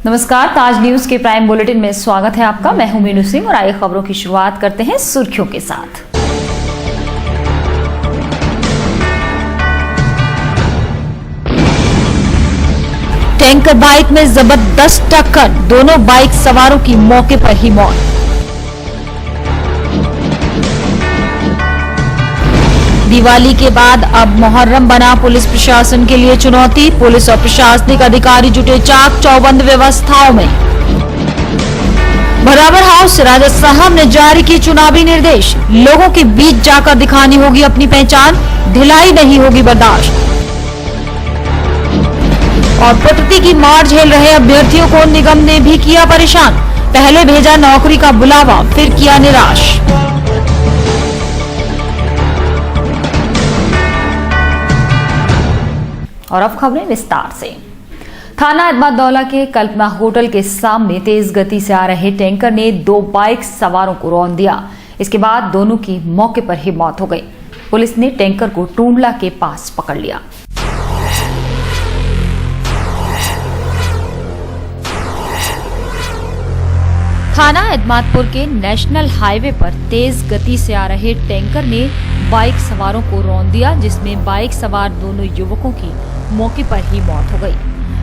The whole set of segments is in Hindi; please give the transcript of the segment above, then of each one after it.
नमस्कार, ताज न्यूज के प्राइम बुलेटिन में स्वागत है आपका। मैं हूं मीनू सिंह और आइए खबरों की शुरुआत करते हैं सुर्खियों के साथ। टैंकर बाइक में जबरदस्त टक्कर, दोनों बाइक सवारों की मौके पर ही मौत। दिवाली के बाद अब मुहर्रम बना पुलिस प्रशासन के लिए चुनौती। पुलिस और प्रशासनिक अधिकारी जुटे चाक चौबंद व्यवस्थाओं में। बराबर हाउस राजा साहब ने जारी की चुनावी निर्देश, लोगों के बीच जाकर दिखानी होगी अपनी पहचान, ढिलाई नहीं होगी बर्दाश्त। और प्रकृति की मार झेल रहे अभ्यर्थियों को निगम ने भी किया परेशान, पहले भेजा नौकरी का बुलावा, फिर किया निराश। और अब खबरें विस्तार से। थाना एतमादौला के कल्पना होटल के सामने तेज गति से आ रहे टैंकर ने दो बाइक सवारों को रौंद दिया। इसके बाद दोनों की मौके पर ही मौत हो गई। पुलिस ने टैंकर को टूंडला के पास पकड़ लिया। थाना एतमादपुर के नेशनल हाईवे पर तेज गति से आ रहे टैंकर ने बाइक सवारों को रौंद दिया, जिसमें बाइक सवार दोनों युवकों की मौके पर ही मौत हो गई।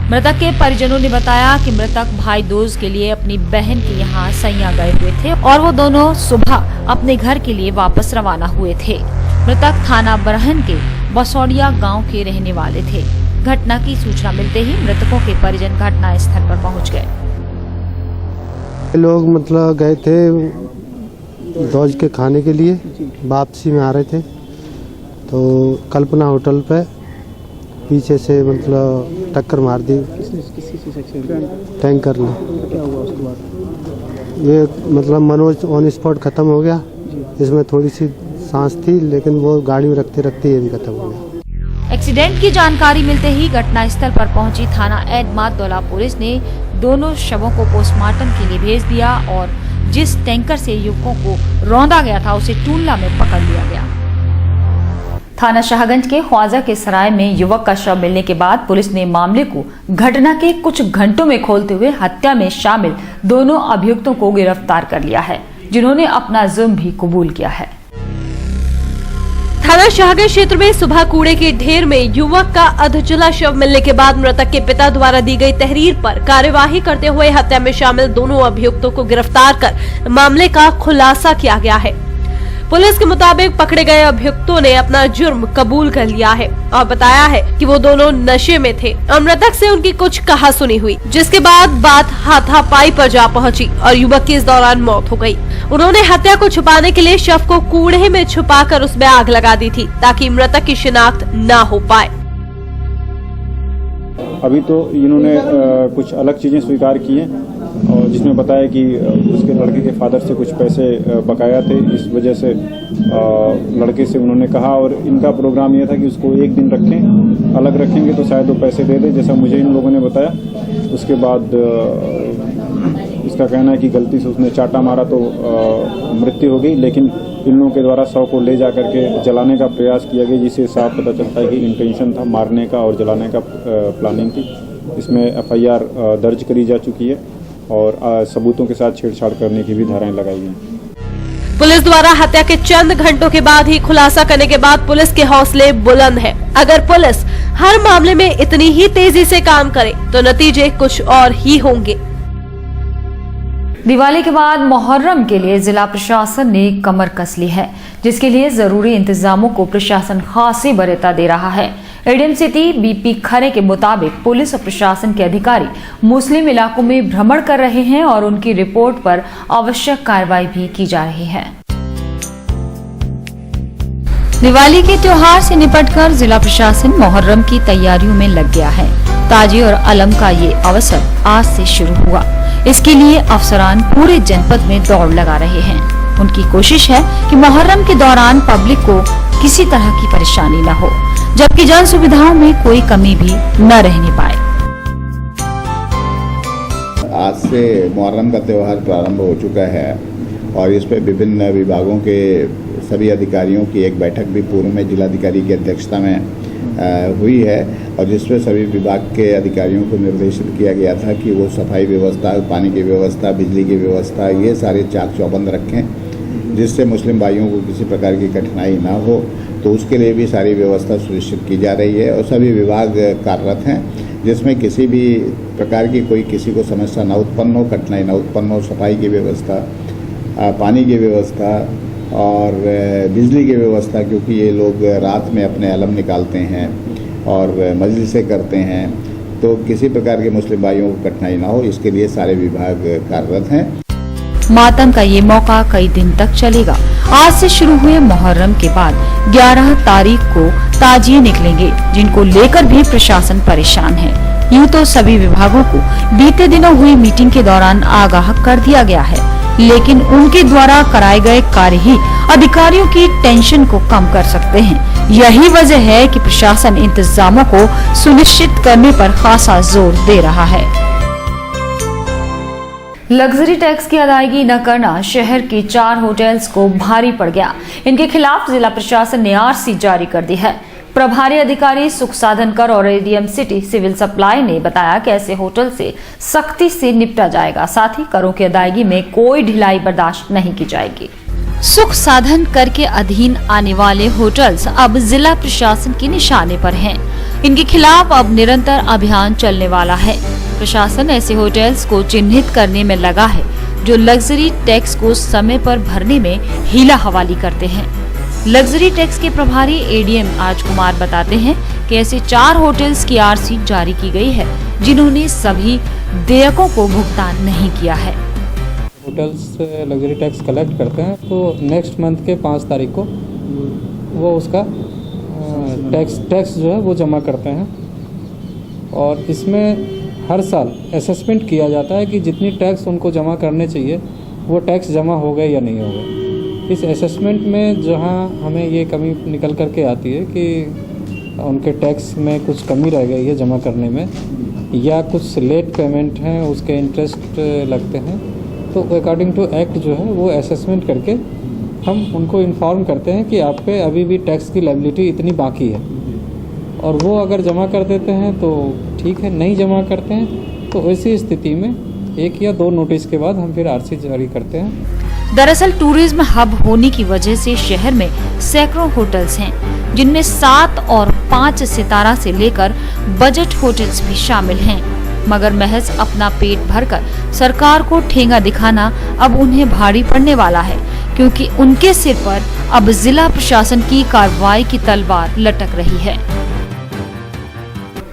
मृतक के परिजनों ने बताया कि मृतक भाई दूज के लिए अपनी बहन के यहाँ सैया गए हुए थे और वो दोनों सुबह अपने घर के लिए वापस रवाना हुए थे। मृतक थाना बरहन के बसौड़िया गांव के रहने वाले थे। घटना की सूचना मिलते ही मृतकों के परिजन घटना स्थल पर पहुँच गए। लोग मतलब गए थे दौज के खाने के लिए, वापसी में आ रहे थे तो कल्पना होटल पे पीछे से मतलब टक्कर मार दी टैंकर ने। ये मतलब मनोज ऑन स्पॉट खत्म हो गया। इसमें थोड़ी सी सांस थी, लेकिन वो गाड़ी में रखते रखते ये भी खत्म हो गया। एक्सीडेंट की जानकारी मिलते ही घटना स्थल पर पहुंची थाना एतमादौला पुलिस ने दोनों शवों को पोस्टमार्टम के लिए भेज दिया और जिस टैंकर से युवकों को रौंदा गया था उसे टूंडला में पकड़ लिया गया। थाना शाहगंज के ख्वाजा के सराय में युवक का शव मिलने के बाद पुलिस ने मामले को घटना के कुछ घंटों में खोलते हुए हत्या में शामिल दोनों अभियुक्तों को गिरफ्तार कर लिया है, जिन्होंने अपना जुर्म भी कबूल किया है। थाना शाहगंज क्षेत्र में सुबह कूड़े के ढेर में युवक का अधजला शव मिलने के बाद मृतक के पिता द्वारा दी गई तहरीर पर कार्यवाही करते हुए हत्या में शामिल दोनों अभियुक्तों को गिरफ्तार कर मामले का खुलासा किया गया है। पुलिस के मुताबिक पकड़े गए अभियुक्तों ने अपना जुर्म कबूल कर लिया है और बताया है कि वो दोनों नशे में थे और मृतक से उनकी कुछ कहासुनी हुई, जिसके बाद बात हाथापाई पर जा पहुंची और युवक की इस दौरान मौत हो गई। उन्होंने हत्या को छुपाने के लिए शव को कूड़े में छुपाकर उसमें आग लगा दी थी ताकि मृतक की शिनाख्त न हो पाए। अभी तो इन्होंने कुछ अलग चीजें स्वीकार की हैं और जिसमें बताया कि उसके लड़के के फादर से कुछ पैसे बकाया थे, इस वजह से लड़के से उन्होंने कहा और इनका प्रोग्राम ये था कि उसको एक दिन रखें, अलग रखेंगे तो शायद वो पैसे दे दे, जैसा मुझे इन लोगों ने बताया। उसके बाद इसका कहना है कि गलती से उसने चाटा मारा तो मृत्यु हो गई, लेकिन इन लोगों के द्वारा शव को ले जाकर के जलाने का प्रयास किया गया, जिससे साफ पता चलता है कि इंटेंशन था मारने का और जलाने का प्लानिंग थी। इसमें FIR दर्ज करी जा चुकी है और सबूतों के साथ छेड़छाड़ करने की भी धाराएं लगाई गई। पुलिस द्वारा हत्या के चंद घंटों के बाद ही खुलासा करने के बाद पुलिस के हौसले बुलंद हैं। अगर पुलिस हर मामले में इतनी ही तेजी से काम करे तो नतीजे कुछ और ही होंगे। दिवाली के बाद मुहर्रम के लिए जिला प्रशासन ने कमर कस ली है, जिसके लिए जरूरी इंतजामों को प्रशासन खासी वरीयता दे रहा है। एडीएम सिटी BP खरे के मुताबिक पुलिस और प्रशासन के अधिकारी मुस्लिम इलाकों में भ्रमण कर रहे हैं और उनकी रिपोर्ट पर आवश्यक कार्रवाई भी की जा रही है। दिवाली के त्योहार से निपटकर जिला प्रशासन मुहर्रम की तैयारियों में लग गया है। ताजी और अलम का ये अवसर आज से शुरू हुआ। इसके लिए अफसरान पूरे जनपद में दौड़ लगा रहे हैं। उनकी कोशिश है कि मुहर्रम के दौरान पब्लिक को किसी तरह की परेशानी न हो, जबकि जन सुविधाओं में कोई कमी भी न रहने पाए। आज से मुहर्रम का त्यौहार प्रारंभ हो चुका है और इस पे विभिन्न विभागों के सभी अधिकारियों की एक बैठक भी पूर्व में जिलाधिकारी की अध्यक्षता में हुई है और जिसमें सभी विभाग के अधिकारियों को निर्देशित किया गया था कि वो सफाई व्यवस्था, पानी की व्यवस्था, बिजली की व्यवस्था, ये सारे चाक चौबंद रखें जिससे मुस्लिम भाइयों को किसी प्रकार की कठिनाई ना हो। तो उसके लिए भी सारी व्यवस्था सुनिश्चित की जा रही है और सभी विभाग कार्यरत हैं जिसमें किसी भी प्रकार की कोई किसी को समस्या ना उत्पन्न हो, कठिनाई ना उत्पन्न हो। सफाई की व्यवस्था, पानी की व्यवस्था और बिजली की व्यवस्था, क्योंकि ये लोग रात में अपने अलम निकालते हैं और मजलिसें करते हैं, तो किसी प्रकार के मुस्लिम भाइयों को कठिनाई ना हो, इसके लिए सारे विभाग कार्यरत हैं। मातम का ये मौका कई दिन तक चलेगा। आज से शुरू हुए मुहर्रम के बाद 11 तारीख को ताजिए निकलेंगे, जिनको लेकर भी प्रशासन परेशान है। यूं तो सभी विभागों को बीते दिनों हुई मीटिंग के दौरान आगाह कर दिया गया है, लेकिन उनके द्वारा कराए गए कार्य ही अधिकारियों की टेंशन को कम कर सकते हैं। यही वजह है कि प्रशासन इंतजामों को सुनिश्चित करने पर खासा जोर दे रहा है। लग्जरी टैक्स की अदायगी न करना शहर के 4 होटल्स को भारी पड़ गया। इनके खिलाफ जिला प्रशासन ने आरसी जारी कर दी है। प्रभारी अधिकारी सुख साधन कर और एडीएम सिटी सिविल सप्लाई ने बताया कि ऐसे होटल से सख्ती से निपटा जाएगा, साथ ही करों की अदायगी में कोई ढिलाई बर्दाश्त नहीं की जाएगी। सुख साधन कर के अधीन आने वाले होटल्स अब जिला प्रशासन के निशाने पर हैं। इनके खिलाफ अब निरंतर अभियान चलने वाला है। प्रशासन ऐसे होटल्स को चिन्हित करने में लगा है जो लग्जरी टैक्स को समय पर भरने में हीला हवाली करते हैं। लग्जरी टैक्स के प्रभारी एडीएम राजकुमार बताते हैं कि ऐसे 4 होटल्स की आरसी जारी की गई है जिन्होंने सभी देयकों को भुगतान नहीं किया है। होटल्स लग्जरी टैक्स कलेक्ट करते हैं तो नेक्स्ट मंथ के 5 तारीख को वो उसका टैक्स जो है वो जमा करते हैं और इसमें हर साल असेसमेंट किया जाता है कि जितनी टैक्स उनको जमा करने चाहिए वो टैक्स जमा हो गए या नहीं हो गए। इस असेसमेंट में जहां हमें ये कमी निकल कर के आती है कि उनके टैक्स में कुछ कमी रह गई है जमा करने में या कुछ लेट पेमेंट हैं, उसके इंटरेस्ट लगते हैं, तो अकॉर्डिंग टू एक्ट जो है वो असेसमेंट करके हम उनको इन्फॉर्म करते हैं कि आप पे अभी भी टैक्स की लायबिलिटी इतनी बाकी है और वो अगर जमा कर देते हैं तो ठीक है, नहीं जमा करते हैं तो ऐसी स्थिति में 1 या 2 नोटिस के बाद हम फिर आरसी जारी करते हैं। दरअसल टूरिज्म हब होने की वजह से शहर में सैकड़ों होटल्स हैं, जिनमें 7 और 5 सितारा से लेकर बजट होटल्स भी शामिल हैं। मगर महज अपना पेट भरकर सरकार को ठेंगा दिखाना अब उन्हें भारी पड़ने वाला है, क्योंकि उनके सिर पर अब जिला प्रशासन की कार्रवाई की तलवार लटक रही है।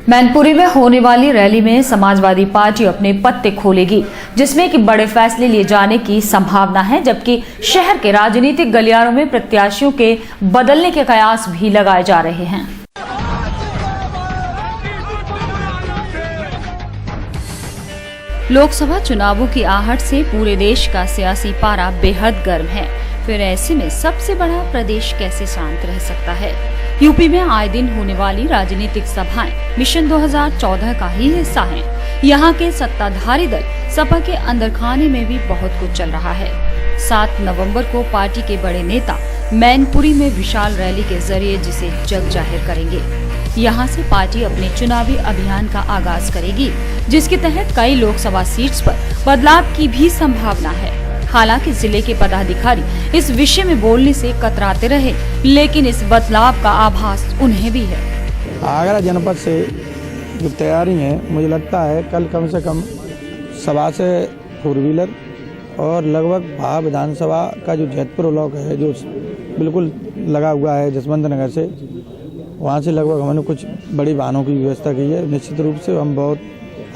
मैनपुरी में होने वाली रैली में समाजवादी पार्टी अपने पत्ते खोलेगी, जिसमें कि बड़े फैसले लिए जाने की संभावना है, जबकि शहर के राजनीतिक गलियारों में प्रत्याशियों के बदलने के कयास भी लगाए जा रहे हैं। लोकसभा चुनावों की आहट से पूरे देश का सियासी पारा बेहद गर्म है। फिर ऐसे में सबसे बड़ा प्रदेश कैसे शांत रह सकता है? यूपी में आए दिन होने वाली राजनीतिक सभाएं मिशन 2014 का ही हिस्सा हैं। यहाँ के सत्ताधारी दल सपा के अंदर खाने में भी बहुत कुछ चल रहा है। 7 नवंबर को पार्टी के बड़े नेता मैनपुरी में विशाल रैली के जरिए जिसे जग जाहिर करेंगे। यहाँ से पार्टी अपने चुनावी अभियान का आगाज करेगी, जिसके तहत कई लोकसभा सीट्स पर बदलाव की भी संभावना है। हालांकि जिले के पदाधिकारी इस विषय में बोलने से कतराते रहे, लेकिन इस बदलाव का आभास उन्हें भी है। आगरा जनपद से जो तैयारी है, मुझे लगता है कल कम से कम 100 से 4 व्हीलर और लगभग भाव विधानसभा का जो जैतपुर ब्लॉक है जो बिल्कुल लगा हुआ है जसवंत नगर से, वहाँ से लगभग हमने कुछ बड़ी वाहनों की व्यवस्था की है। निश्चित रूप से हम बहुत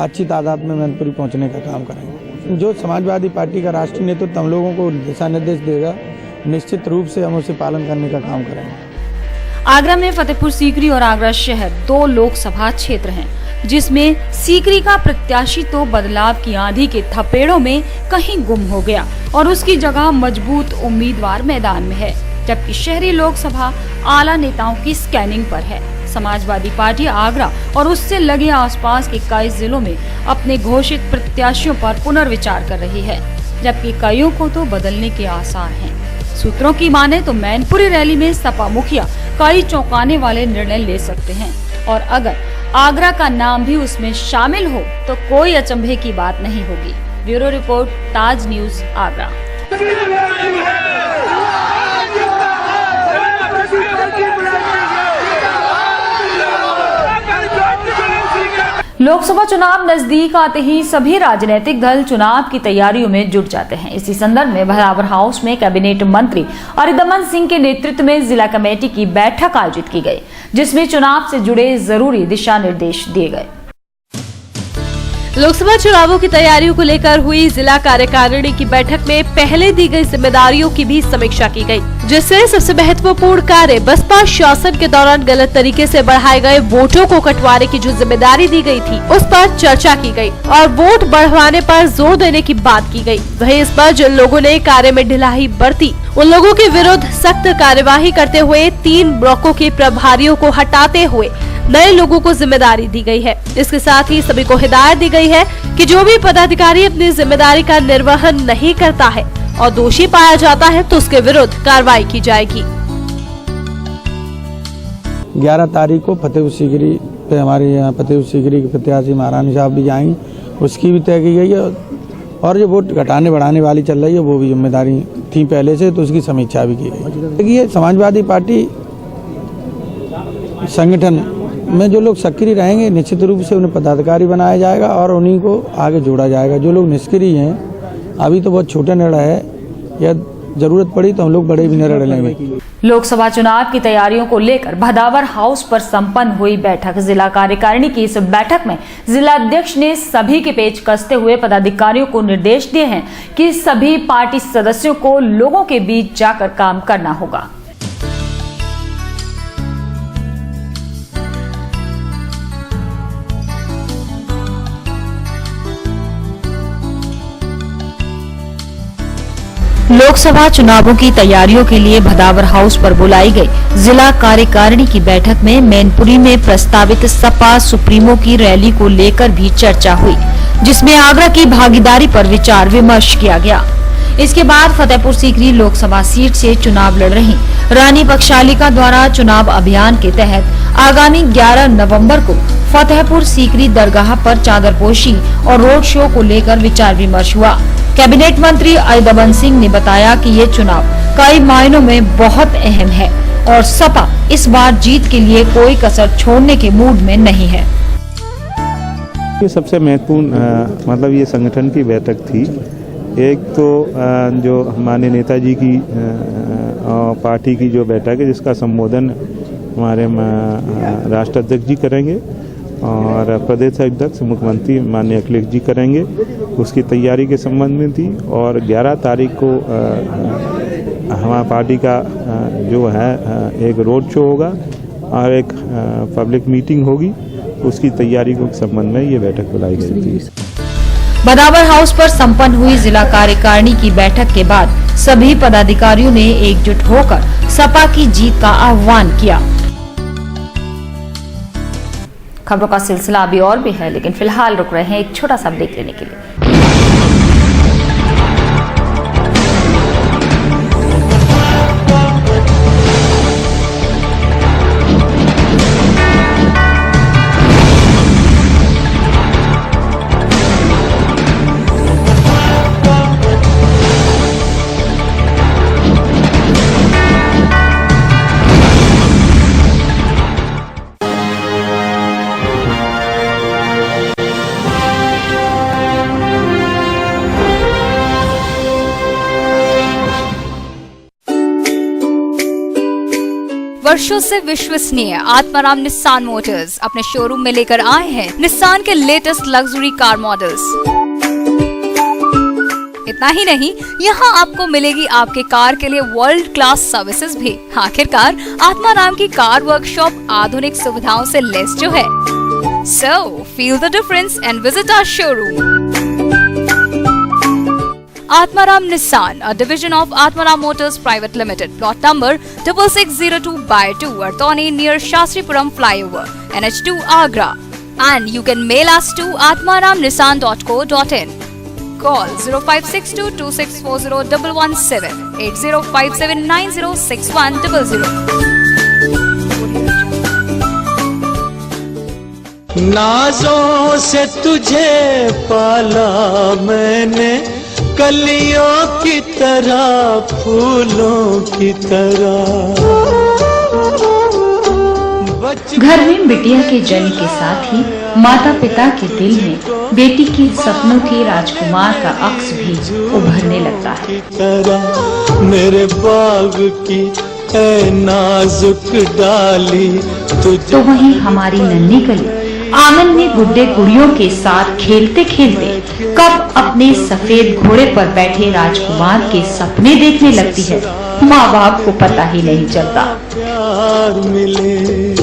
अच्छी तादाद में मैनपुरी पहुँचने का काम करेंगे। जो समाजवादी पार्टी का राष्ट्रीय नेतृत्व हम लोगों को दिशा निर्देश देगा, निश्चित रूप से हम उसे पालन करने का काम करेंगे। आगरा में फतेहपुर सीकरी और आगरा शहर 2 लोकसभा क्षेत्र हैं, जिसमें सीकरी का प्रत्याशी तो बदलाव की आंधी के थपेड़ों में कहीं गुम हो गया और उसकी जगह मजबूत उम्मीदवार मैदान में है, जबकि शहरी लोकसभा आला नेताओं की स्कैनिंग पर है। समाजवादी पार्टी आगरा और उससे लगे आसपास के कई जिलों में अपने घोषित प्रत्याशियों पर पुनर्विचार कर रही है, जबकि कईयों को तो बदलने के आसार हैं। सूत्रों की माने तो मैनपुरी रैली में सपा मुखिया कई चौंकाने वाले निर्णय ले सकते हैं और अगर आगरा का नाम भी उसमें शामिल हो तो कोई अचंभे की बात नहीं होगी। ब्यूरो रिपोर्ट, ताज न्यूज, आगरा। लोकसभा चुनाव नजदीक आते ही सभी राजनीतिक दल चुनाव की तैयारियों में जुट जाते हैं। इसी संदर्भ में भदावर हाउस में कैबिनेट मंत्री अरिदमन सिंह के नेतृत्व में जिला कमेटी की बैठक आयोजित की गई, जिसमें चुनाव से जुड़े जरूरी दिशा निर्देश दिए गए। लोकसभा चुनावों की तैयारियों को लेकर हुई जिला कार्यकारिणी की बैठक में पहले दी गई जिम्मेदारियों की भी समीक्षा की गई, जिससे सबसे महत्वपूर्ण कार्य बसपा शासन के दौरान गलत तरीके से बढ़ाए गए वोटों को कटवाने की जो जिम्मेदारी दी गई थी, उस पर चर्चा की गई और वोट बढ़वाने पर जोर देने की बात की गई। वहीं इस पर जिन लोगों ने कार्य में ढिलाई बरती, उन लोगों के विरुद्ध सख्त कार्यवाही करते हुए 3 ब्लॉकों के प्रभारियों को हटाते हुए नए लोगों को जिम्मेदारी दी गई है। इसके साथ ही सभी को हिदायत दी गई है कि जो भी पदाधिकारी अपनी जिम्मेदारी का निर्वहन नहीं करता है और दोषी पाया जाता है तो उसके विरुद्ध कार्रवाई की जाएगी। 11 तारीख को फतेहपुर सीकरी पे हमारे यहाँ फतेहपुर सीकरी के प्रत्याशी महारानी साहब भी जाएंगे, उसकी भी तय की गई है और जो वोट घटाने बढ़ाने वाली चल रही है वो भी जिम्मेदारी थी पहले से, तो उसकी समीक्षा भी की गई। देखिए, समाजवादी पार्टी संगठन में जो लोग सक्रिय रहेंगे निश्चित रूप से उन्हें पदाधिकारी बनाया जाएगा और उन्हीं को आगे जोड़ा जाएगा। जो लोग निष्क्रिय हैं, अभी तो बहुत छोटा निर्णय है, या जरूरत पड़ी तो हम लोग बड़े भी निर्णय लेंगे। लोकसभा चुनाव की तैयारियों को लेकर भदावर हाउस पर संपन्न हुई बैठक। जिला कार्यकारिणी की इस बैठक में जिला अध्यक्ष ने सभी के पेच कसते हुए पदाधिकारियों को निर्देश दिए हैं कि सभी पार्टी सदस्यों को लोगों के बीच जाकर काम करना होगा। लोकसभा चुनावों की तैयारियों के लिए भदावर हाउस पर बुलाई गई जिला कार्यकारिणी की बैठक में मैनपुरी में प्रस्तावित सपा सुप्रीमो की रैली को लेकर भी चर्चा हुई, जिसमें आगरा की भागीदारी पर विचार विमर्श किया गया। इसके बाद फतेहपुर सीकरी लोकसभा सीट से चुनाव लड़ रही रानी बख्शालिका द्वारा चुनाव अभियान के तहत आगामी 11 नवंबर को फतेहपुर सीकरी दरगाह पर चादरपोशी और रोड शो को लेकर विचार विमर्श हुआ। कैबिनेट मंत्री अरिदमन सिंह ने बताया कि ये चुनाव कई मायनों में बहुत अहम है और सपा इस बार जीत के लिए कोई कसर छोड़ने के मूड में नहीं है। ये सबसे महत्वपूर्ण मतलब ये संगठन की बैठक थी। एक तो जो हमारे नेताजी की पार्टी की जो बैठक है, जिसका संबोधन हमारे राष्ट्र अध्यक्ष जी करेंगे और प्रदेश अध्यक्ष मुख्यमंत्री माननीय अखिलेश जी करेंगे, उसकी तैयारी के संबंध में थी। और 11 तारीख को हमारी पार्टी का जो है एक रोड शो होगा और एक पब्लिक मीटिंग होगी, उसकी तैयारी के संबंध में ये बैठक बुलाई गई थी। भदावर हाउस पर संपन्न हुई जिला कार्यकारिणी की बैठक के बाद सभी पदाधिकारियों ने एकजुट होकर सपा की जीत का आह्वान किया। खबरों का सिलसिला अभी और भी है, लेकिन फिलहाल रुक रहे हैं एक छोटा सा ब्रेक लेने के लिए। वर्षों से विश्वसनीय आत्माराम निस्सान मोटर्स अपने शोरूम में लेकर आए हैं निस्सान के लेटेस्ट लग्जरी कार मॉडल्स। इतना ही नहीं, यहाँ आपको मिलेगी आपके कार के लिए वर्ल्ड क्लास सर्विसेज भी। आखिरकार आत्माराम की कार वर्कशॉप आधुनिक सुविधाओं से लैस जो है। So feel the difference and visit our showroom. Atmaram Nissan, a division of Atmaram Motors Private Limited, plot number 6602/2, Artoni near Shastripuram Flyover, NH2 Agra. And you can mail us to atmaramnissan.co.in. Call 0562264017, 8057906100. नाजों से तुझे पाला मैंने, कलियों की तरह फूलों की तरह। घर में बिटिया के जन्म के साथ ही माता पिता के दिल में बेटी के सपनों के राजकुमार का अक्स भी उभरने लगता है। मेरे बाग की ऐ नाजुक डाली तो वहीं हमारी नन्ही कली आंगन में गुड्डे गुड़ियों के साथ खेलते खेलते कब अपने सफेद घोड़े पर बैठे राजकुमार के सपने देखने लगती है, माँ बाप को पता ही नहीं चलता। प्यार मिले।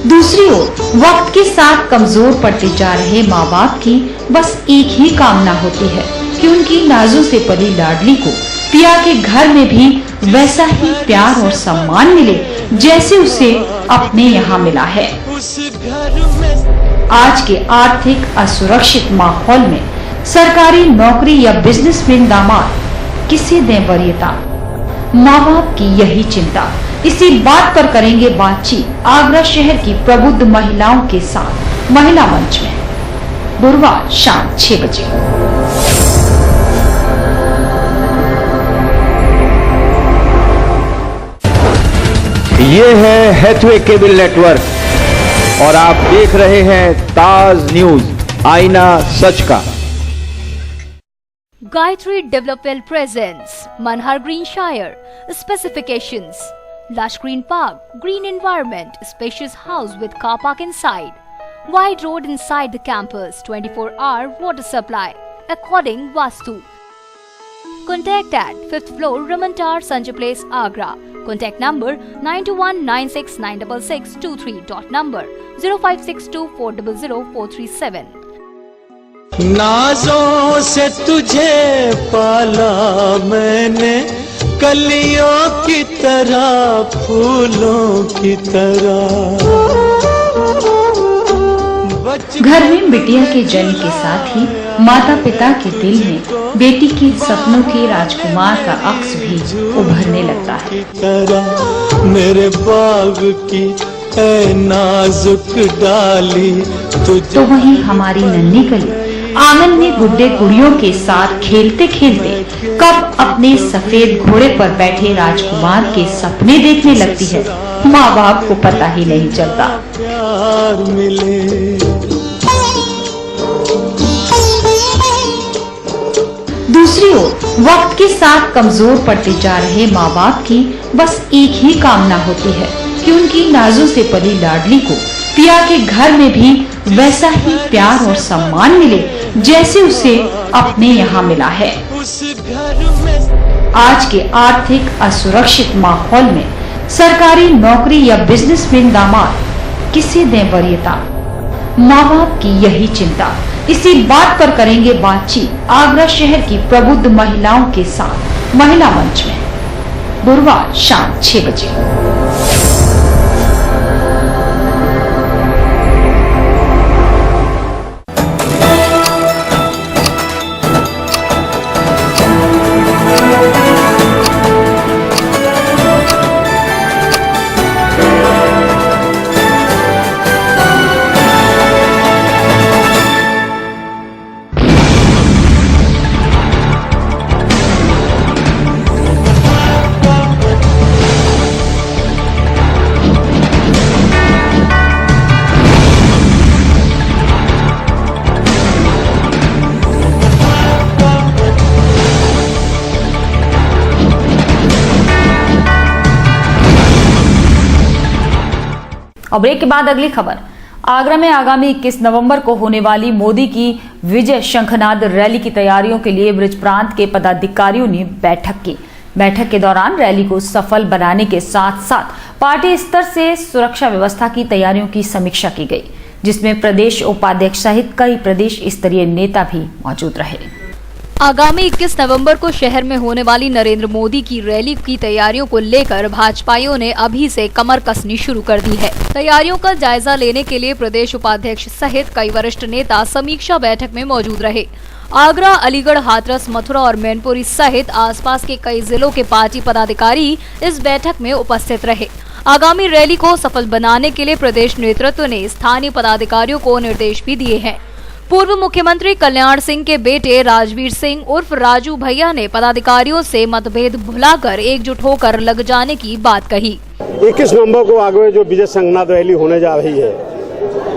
दूसरी ओर वक्त के साथ कमजोर पड़ते जा रहे माँ बाप की बस एक ही कामना होती है कि उनकी नाजों से पली लाडली को पिया के घर में भी वैसा ही प्यार और सम्मान मिले जैसे उसे अपने यहाँ मिला है। आज के आर्थिक असुरक्षित माहौल में सरकारी नौकरी या बिजनेसमैन दामाद किसे दें वरीयता, माँ बाप की यही चिंता। इसी बात पर करेंगे बातचीत आगरा शहर की प्रबुद्ध महिलाओं के साथ महिला मंच में गुरुवार शाम 6 बजे। ये है हैथवे केबल नेटवर्क और आप देख रहे हैं ताज न्यूज, आईना सच का। Gayatri Development presents Manhar Green Shire. Specifications: lush green park, green environment, spacious house with car park inside, wide road inside the campus, 24-hour water supply, according Vastu. Contact at 5th floor Raman Tower, Sanjay Place, Agra. Contact number 9219696623. Dot number 0562400437. नाजों से तुझे पाला मैंने, कलियों की तरह फूलों की तरह। घर में बिटिया के जन्म के साथ ही माता पिता के दिल में बेटी के सपनों के राजकुमार का अक्स भी उभरने लगता है। मेरे बाग की ऐ नाजुक डाली तो वहीं हमारी नन्ही कली आंगन में गुड्डे गुड़ियों के साथ खेलते खेलते कब अपने सफेद घोड़े पर बैठे राजकुमार के सपने देखने लगती है, माँ बाप को पता ही नहीं चलता। प्यार मिले। दूसरी ओर वक्त के साथ कमजोर पड़ते जा रहे माँ बाप की बस एक ही कामना होती है कि उनकी नाजों से पली लाडली को पिया के घर में भी वैसा ही प्यार और सम्मान मिले जैसे उसे अपने यहाँ मिला है। आज के आर्थिक असुरक्षित माहौल में सरकारी नौकरी या बिजनेसमैन दामाद किसे दें वरीयता, माँ बाप की यही चिंता। इसी बात पर करेंगे बातचीत आगरा शहर की प्रबुद्ध महिलाओं के साथ महिला मंच में गुरुवार शाम 6 बजे। और ब्रेक के बाद अगली खबर। आगरा में आगामी 21 नवंबर को होने वाली मोदी की विजय शंखनाद रैली की तैयारियों के लिए ब्रज प्रांत के पदाधिकारियों ने बैठक की। बैठक के दौरान रैली को सफल बनाने के साथ साथ पार्टी स्तर से सुरक्षा व्यवस्था की तैयारियों की समीक्षा की गई, जिसमें प्रदेश उपाध्यक्ष सहित कई प्रदेश स्तरीय नेता भी मौजूद रहे। आगामी 21 नवंबर को शहर में होने वाली नरेंद्र मोदी की रैली की तैयारियों को लेकर भाजपाइयों ने अभी से कमर कसनी शुरू कर दी है। तैयारियों का जायजा लेने के लिए प्रदेश उपाध्यक्ष सहित कई वरिष्ठ नेता समीक्षा बैठक में मौजूद रहे। आगरा, अलीगढ़, हाथरस, मथुरा और मैनपुरी सहित आसपास के कई जिलों के पार्टी पदाधिकारी इस बैठक में उपस्थित रहे। आगामी रैली को सफल बनाने के लिए प्रदेश नेतृत्व ने स्थानीय पदाधिकारियों को निर्देश भी दिए हैं। पूर्व मुख्यमंत्री कल्याण सिंह के बेटे राजवीर सिंह उर्फ राजू भैया ने पदाधिकारियों से मतभेद भुलाकर एकजुट होकर लग जाने की बात कही। 21 नवंबर को आगे जो विजय संगनाथ रैली होने जा रही है,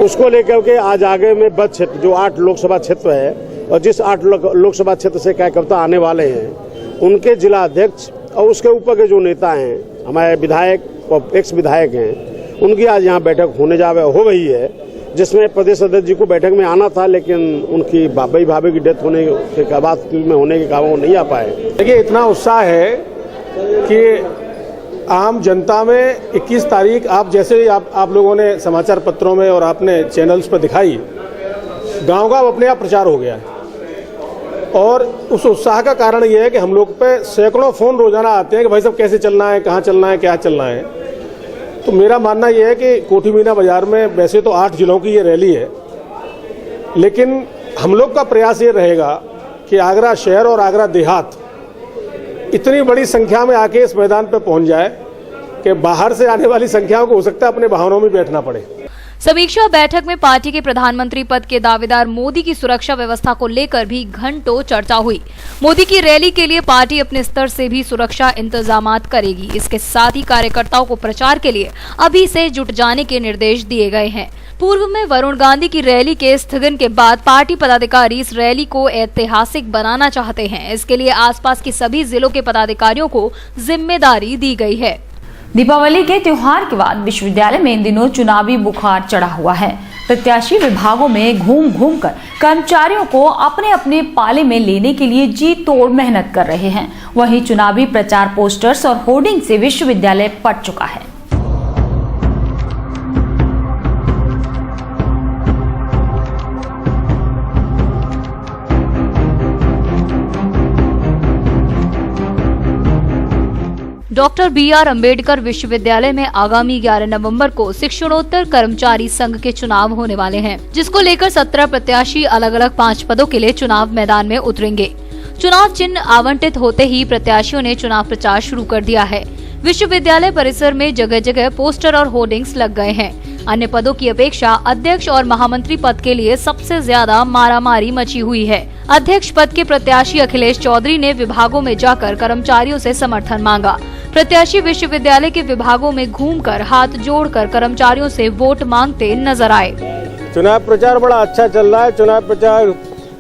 उसको लेकर के आज आगे में बद क्षेत्र जो 8 लोकसभा क्षेत्र है और जिस 8 लोकसभा क्षेत्र से कार्यकर्ता आने वाले हैं, उनके जिला अध्यक्ष और उसके ऊपर के जो नेता हैं, हमारे विधायक और एक्स विधायक हैं, उनकी आज यहाँ बैठक हो रही है, जिसमें प्रदेश अध्यक्ष जी को बैठक में आना था, लेकिन उनकी भाभी की डेथ होने के बाद में होने के कारण वो नहीं आ पाए। देखिए, इतना उत्साह है कि आम जनता में 21 तारीख आप जैसे ही आप लोगों ने समाचार पत्रों में और आपने चैनल्स पर दिखाई, गांव-गांव अपने आप प्रचार हो गया है। और उस उत्साह का कारण ये है कि हम लोग पे सैकड़ों फोन रोजाना आते हैं कि भाई साहब कैसे चलना है, कहाँ चलना है, क्या चलना है। तो मेरा मानना ये है कि कोठी मीना बाजार में वैसे तो 8 जिलों की ये रैली है, लेकिन हम लोग का प्रयास ये रहेगा कि आगरा शहर और आगरा देहात इतनी बड़ी संख्या में आके इस मैदान पर पहुंच जाए कि बाहर से आने वाली संख्याओं को हो सकता है अपने वाहनों में बैठना पड़े। समीक्षा बैठक में पार्टी के प्रधानमंत्री पद के दावेदार मोदी की सुरक्षा व्यवस्था को लेकर भी घंटों चर्चा हुई। मोदी की रैली के लिए पार्टी अपने स्तर से भी सुरक्षा इंतजामात करेगी। इसके साथ ही कार्यकर्ताओं को प्रचार के लिए अभी से जुट जाने के निर्देश दिए गए हैं। पूर्व में वरुण गांधी की रैली के स्थगन के बाद पार्टी पदाधिकारी इस रैली को ऐतिहासिक बनाना चाहते हैं। इसके लिए आसपास के सभी जिलों के पदाधिकारियों को जिम्मेदारी दी गई है। दीपावली के त्योहार के बाद विश्वविद्यालय में इन दिनों चुनावी बुखार चढ़ा हुआ है। प्रत्याशी विभागों में घूम घूम कर कर्मचारियों को अपने अपने पाले में लेने के लिए जी तोड़ मेहनत कर रहे हैं। वहीं चुनावी प्रचार पोस्टर्स और होर्डिंग से विश्वविद्यालय पट चुका है। डॉक्टर BR अम्बेडकर विश्वविद्यालय में आगामी 11 नवंबर को शिक्षणोत्तर कर्मचारी संघ के चुनाव होने वाले हैं, जिसको लेकर 17 प्रत्याशी अलग अलग 5 पदों के लिए चुनाव मैदान में उतरेंगे। चुनाव चिन्ह आवंटित होते ही प्रत्याशियों ने चुनाव प्रचार शुरू कर दिया है। विश्वविद्यालय परिसर में जगह जगह पोस्टर और होर्डिंग्स लग गए हैं। अन्य पदों की अपेक्षा अध्यक्ष और महामंत्री पद के लिए सबसे ज्यादा मारामारी मची हुई है। अध्यक्ष पद के प्रत्याशी अखिलेश चौधरी ने विभागों में जाकर कर्मचारियों से समर्थन मांगा। प्रत्याशी विश्वविद्यालय के विभागों में घूमकर हाथ जोड़कर कर्मचारियों से वोट मांगते नजर आए। चुनाव प्रचार बड़ा अच्छा चल रहा है। चुनाव प्रचार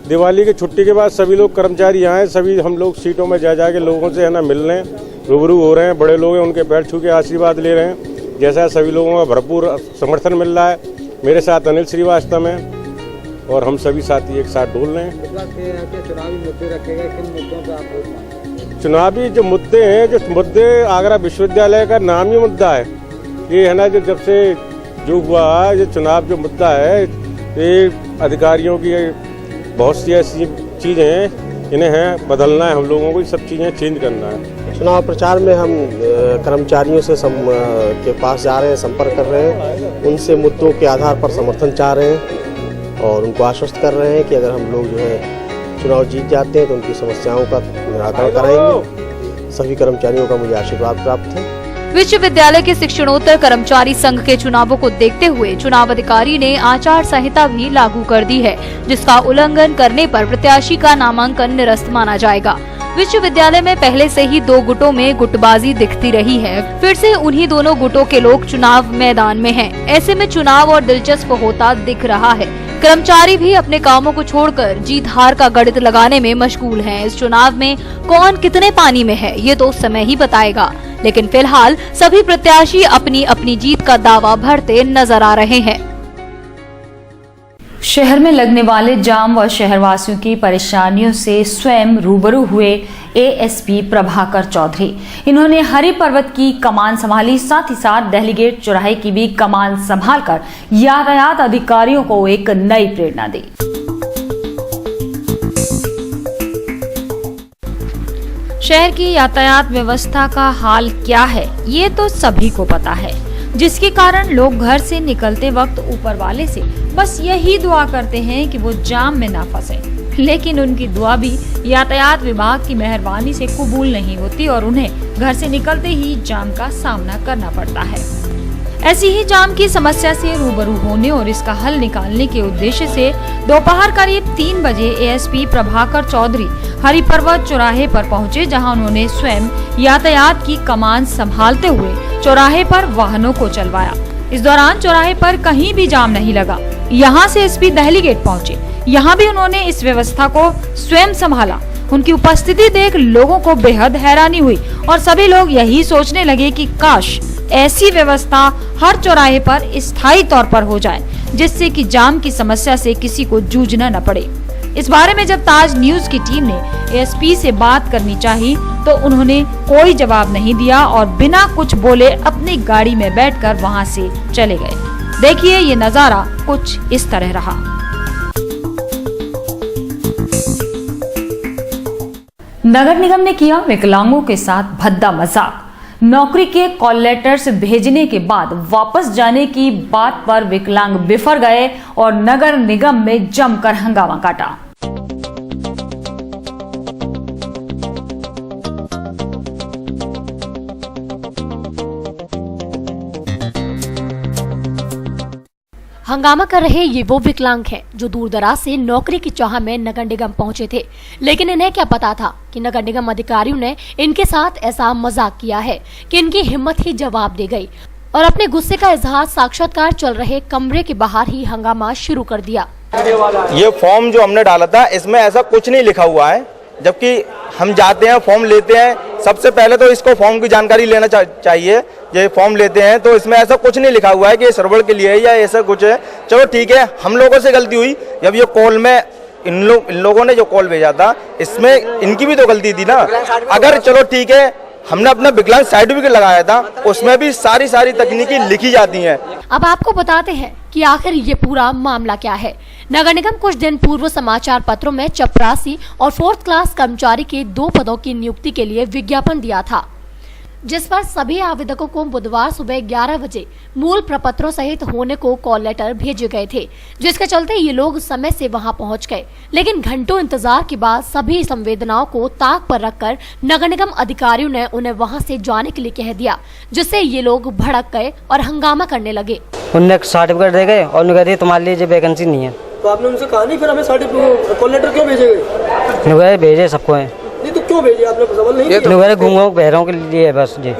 दिवाली की छुट्टी के बाद सभी लोग कर्मचारी आए, सभी हम लोग सीटों में जा के लोगों से है ना मिल रहे हैं, रूबरू हो रहे हैं। बड़े लोग हैं, उनके पैर छू के आशीर्वाद ले रहे हैं। जैसा सभी लोगों का भरपूर समर्थन मिल रहा है। मेरे साथ अनिल श्रीवास्तव हैं और हम सभी साथी एक साथ डोल रहे हैं। चुनावी मुद्दे रखे गए, किन मुद्दों पर आप वोट मांगेंगे? चुनावी जो मुद्दे हैं, जो मुद्दे आगरा विश्वविद्यालय का नाम ही मुद्दा है। ये है ना, जो जब से जो हुआ ये चुनाव जो मुद्दा है, ये अधिकारियों की बहुत सी ऐसी चीज़ें हैं, इन्हें है बदलना है। हम लोगों को सब चीज़ें चेंज करना है। चुनाव प्रचार में हम कर्मचारियों से के पास जा रहे हैं, संपर्क कर रहे हैं, उनसे मुद्दों के आधार पर समर्थन चाह रहे हैं और उनको आश्वस्त कर रहे हैं कि अगर हम लोग जो है चुनाव जीत जाते हैं तो उनकी समस्याओं का निराकरण कराएंगे। सभी कर्मचारियों का मुझे आशीर्वाद प्राप्त है। विश्वविद्यालय के शिक्षणोत्तर कर्मचारी संघ के चुनावों को देखते हुए चुनाव अधिकारी ने आचार संहिता भी लागू कर दी है, जिसका उल्लंघन करने पर प्रत्याशी का नामांकन निरस्त माना जाएगा। विश्वविद्यालय में पहले से ही 2 गुटों में गुटबाजी दिखती रही है। फिर से उन्हीं दोनों गुटों के लोग चुनाव मैदान में हैं। ऐसे में चुनाव और दिलचस्प होता दिख रहा है। कर्मचारी भी अपने कामों को छोड़कर जीत हार का गणित लगाने में मशगूल हैं। इस चुनाव में कौन कितने पानी में है, ये तो समय ही बताएगा। लेकिन फिलहाल सभी प्रत्याशी अपनी अपनी जीत का दावा भरते नजर आ रहे हैं। शहर में लगने वाले जाम व शहरवासियों की परेशानियों से स्वयं रूबरू हुए ASP प्रभाकर चौधरी। इन्होंने हरि पर्वत की कमान संभाली, साथ ही साथ दिल्ली गेट चौराहे की भी कमान संभालकर यातायात अधिकारियों को एक नई प्रेरणा दी। शहर की यातायात व्यवस्था का हाल क्या है, ये तो सभी को पता है, जिसके कारण लोग घर से निकलते वक्त ऊपर वाले से बस यही दुआ करते हैं कि वो जाम में ना फंसे। लेकिन उनकी दुआ भी यातायात विभाग की मेहरबानी से कबूल नहीं होती और उन्हें घर से निकलते ही जाम का सामना करना पड़ता है। ऐसी ही जाम की समस्या से रूबरू होने और इसका हल निकालने के उद्देश्य से दोपहर करीब 3 बजे एएसपी प्रभाकर चौधरी हरिपर्वत चौराहे पर पहुंचे, जहां उन्होंने स्वयं यातायात की कमान संभालते हुए चौराहे पर वाहनों को चलवाया। इस दौरान चौराहे पर कहीं भी जाम नहीं लगा। यहां से एसपी दहली गेट पहुंचे, यहां भी उन्होंने इस व्यवस्था को स्वयं संभाला। उनकी उपस्थिति देख लोगों को बेहद हैरानी हुई और सभी लोग यही सोचने लगे कि काश ऐसी व्यवस्था हर चौराहे पर स्थायी तौर पर हो जाए, जिससे कि जाम की समस्या से किसी को जूझना न पड़े। इस बारे में जब ताज न्यूज की टीम ने एएसपी से बात करनी चाही तो उन्होंने कोई जवाब नहीं दिया और बिना कुछ बोले अपनी गाड़ी में बैठकर वहां से चले गए। देखिए ये नजारा कुछ इस तरह रहा। नगर निगम ने किया विकलांगों के साथ भद्दा मजाक। नौकरी के कॉल लेटर्स भेजने के बाद वापस जाने की बात पर विकलांग बिफर गए और नगर निगम में जमकर हंगामा काटा। हंगामा कर रहे ये वो विकलांग हैं जो दूर दराज से नौकरी की चाह में नगर निगम पहुंचे थे, लेकिन इन्हें क्या पता था कि नगर निगम अधिकारियों ने इनके साथ ऐसा मजाक किया है कि इनकी हिम्मत ही जवाब दे गई और अपने गुस्से का इजहार साक्षात्कार चल रहे कमरे के बाहर ही हंगामा शुरू कर दिया। ये फॉर्म जो हमने डाला था इसमें ऐसा कुछ नहीं लिखा हुआ है, जबकि हम जाते हैं फॉर्म लेते हैं, सबसे पहले तो इसको फॉर्म की जानकारी लेना चाहिए। ये फॉर्म लेते हैं तो इसमें ऐसा कुछ नहीं लिखा हुआ है कि ये सर्वर के लिए है या ऐसा कुछ है। चलो ठीक है, हम लोगों से गलती हुई। जब ये कॉल में इन लोगों ने जो कॉल भेजा था इसमें इनकी भी तो गलती थी ना। अगर चलो ठीक है, हमने अपना विकलांग सर्टिफिकेट लगाया था, उसमें भी सारी तकनीकी लिखी जाती हैं। अब आपको बताते हैं कि आखिर ये पूरा मामला क्या है। नगर निगम कुछ दिन पूर्व समाचार पत्रों में चपरासी और 4th क्लास कर्मचारी के 2 पदों की नियुक्ति के लिए विज्ञापन दिया था, जिस पर सभी आवेदकों को बुधवार सुबह 11 बजे मूल प्रपत्रों सहित होने को कॉल लेटर भेजे गए थे, जिसके चलते ये लोग समय से वहां पहुंच गए। लेकिन घंटों इंतजार के बाद सभी संवेदनाओं को ताक पर रखकर नगर निगम अधिकारियों ने उन्हें वहां से जाने के लिए कह दिया, जिससे ये लोग भड़क गए और हंगामा करने लगे। उन्हें सर्टिफिकेट दे गए और उन्हें कहते तुम्हारे लिए वैकेंसी नहीं है। तो आपने उनसे कहा नहीं फिर हमें सर्टिफिकेट कॉल लेटर क्यों भेजे गए? भेजे सबको है। नहीं तो क्यों भेजे आपने? सवाल नहीं किया। घूंघों बहरों के लिए बस जी।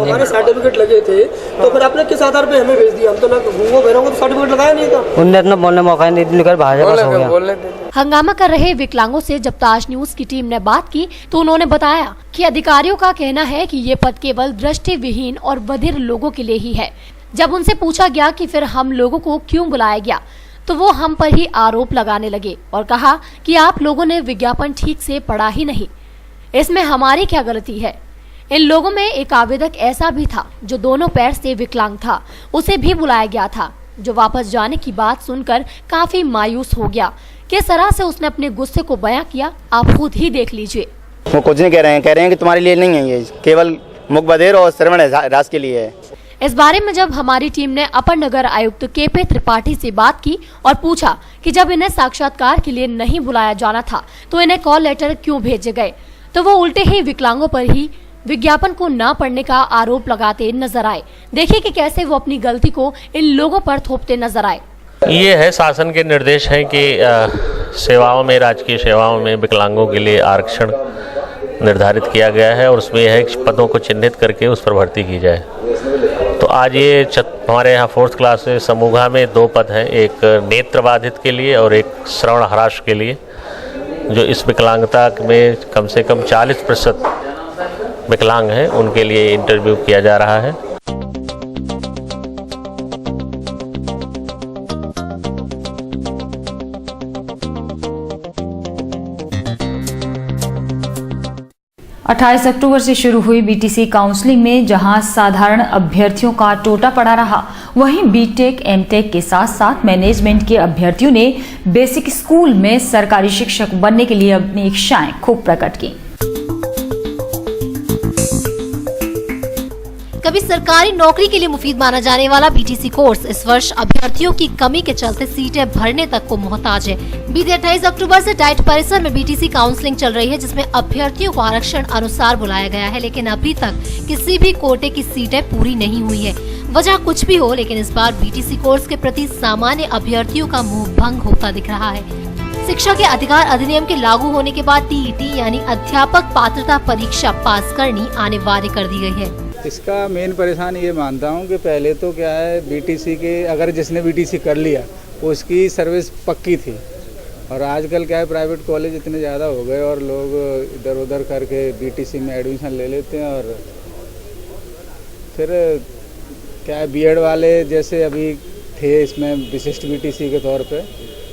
हमारे सर्टिफिकेट लगे थे तो फिर आपने किस आधार पे हमें भेज दिया? हम तो ना घूंघों बहरों को सर्टिफिकेट लगाया नहीं था। उन्हें इतना बोलने मौका नहीं दिया, बस हो गया। हंगामा कर रहे विकलांगों से जब ताज न्यूज की टीम ने बात की तो उन्होंने बताया कि अधिकारियों का कहना है कि ये पद केवल दृष्टिविहीन और बधिर लोगों के लिए ही है। जब उनसे पूछा गया कि फिर हम लोगों को क्यों बुलाया गया तो वो हम पर ही आरोप लगाने लगे और कहा कि आप लोगों ने विज्ञापन ठीक से पढ़ा ही नहीं, इसमें हमारी क्या गलती है। इन लोगों में एक आवेदक ऐसा भी था जो दोनों पैर से विकलांग था, उसे भी बुलाया गया था, जो वापस जाने की बात सुनकर काफी मायूस हो गया। किस तरह से उसने अपने गुस्से को बयां किया आप खुद ही देख लीजिए। वो कुछ नहीं कह रहे हैं कि तुम्हारे लिए नहीं है, ये केवल मुख बधिर और श्रवण ह्रास के लिए है। इस बारे में जब हमारी टीम ने अपर नगर आयुक्त केपी त्रिपाठी से बात की और पूछा कि जब इन्हें साक्षात्कार के लिए नहीं बुलाया जाना था तो इन्हें कॉल लेटर क्यों भेजे गए, तो वो उल्टे ही विकलांगों पर ही विज्ञापन को न पढ़ने का आरोप लगाते नजर आए। देखिए कि कैसे वो अपनी गलती को इन लोगों पर थोपते नजर आए। ये है शासन के निर्देश हैं कि सेवाओं में, राजकीय सेवाओं में विकलांगों के लिए आरक्षण निर्धारित किया गया है और उसमें यह है कि पदों को चिन्हित करके उस पर भर्ती की जाए। तो आज ये हमारे यहाँ 4th क्लास समूहा में 2 पद हैं, एक नेत्र बाधित के लिए और एक श्रवण ह्रास के लिए, जो इस विकलांगता में कम से कम 40% विकलांग हैं, उनके लिए इंटरव्यू किया जा रहा है। अट्ठाईस अक्टूबर से शुरू हुई बीटीसी काउंसलिंग में जहां साधारण अभ्यर्थियों का टोटा पड़ा रहा, वहीं बीटेक एमटेक के साथ साथ मैनेजमेंट के अभ्यर्थियों ने बेसिक स्कूल में सरकारी शिक्षक बनने के लिए अपनी इच्छाएं खूब प्रकट की। कभी सरकारी नौकरी के लिए मुफीद माना जाने वाला बीटीसी कोर्स इस वर्ष अभ्यर्थियों की कमी के चलते सीटें भरने तक को मोहताज है। बीते 28 अक्टूबर से डाइट परिसर में बीटीसी काउंसलिंग चल रही है, जिसमें अभ्यर्थियों को आरक्षण अनुसार बुलाया गया है, लेकिन अभी तक किसी भी कोटे की सीटें पूरी नहीं हुई है। वजह कुछ भी हो, लेकिन इस बार बीटीसी कोर्स के प्रति सामान्य अभ्यर्थियों का मुंह भंग होता दिख रहा है। शिक्षा के अधिकार अधिनियम के लागू होने के बाद टीईटी यानी अध्यापक पात्रता परीक्षा पास करनी अनिवार्य कर दी गई है। इसका मेन परेशानी ये मानता हूँ कि पहले तो क्या है, बीटीसी के अगर जिसने बीटीसी कर लिया उसकी सर्विस पक्की थी, और आजकल क्या है, प्राइवेट कॉलेज इतने ज़्यादा हो गए और लोग इधर उधर करके बीटीसी में एडमिशन ले लेते हैं। और फिर क्या है, बीएड वाले जैसे अभी थे इसमें विशिष्ट बीटीसी के तौर पे,